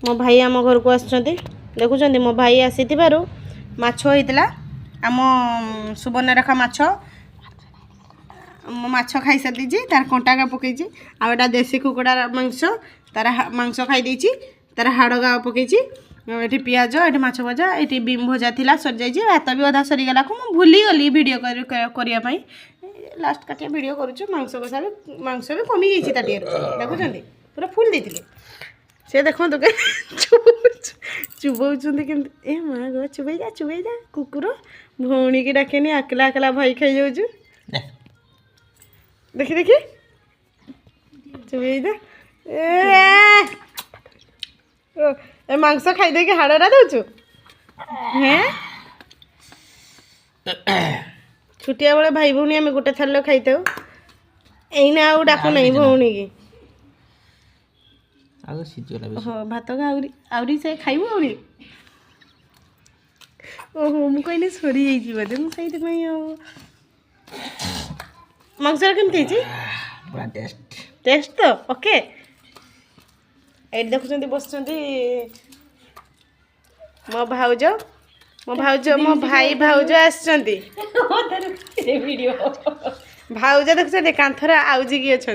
मो भाई आम घर को आसुँच देखुं मो भाई आसी माछ होइतला आम सुवर्णरेखा माछ माछ खाई सारी तार कंटा पकई आटा देसी कुकुड़ा मांस तार मांस खाई तार हाड़ गा पकई ये पियाज ये माछ भजा ये बीम भजा थी सरी जाइए भात भी अधा सरीगला को भूली गली भिड करने लास्ट काटिया भिड करुँ मांस कषा भी मांस भी कमी जाइए ताटिए देखुं पूरा फुल देते से देखो चुबौचुंदी केमती ए माँ गो चुबई जा कुकुर भौणी की डाकेनी आकला आकला भाई खाई जाऊँ देखी देखी चुबई जा ए मांस खाई दे हाड़ा दौचु हैं छुटिया बेले भाई भौणी आम गोटे थाल खाई था एना आउ डाकू ना भौणी की भात आउरी से खाइबू आउरी ओहो मु कहली सरी जाइए बोधे मुझे मांस केमती टेस्ट तो ओके ये देखुं बस मो भाउज मो भाई भाउज आसुँच भाउज देखुं कांथर आउजिकी अच्छा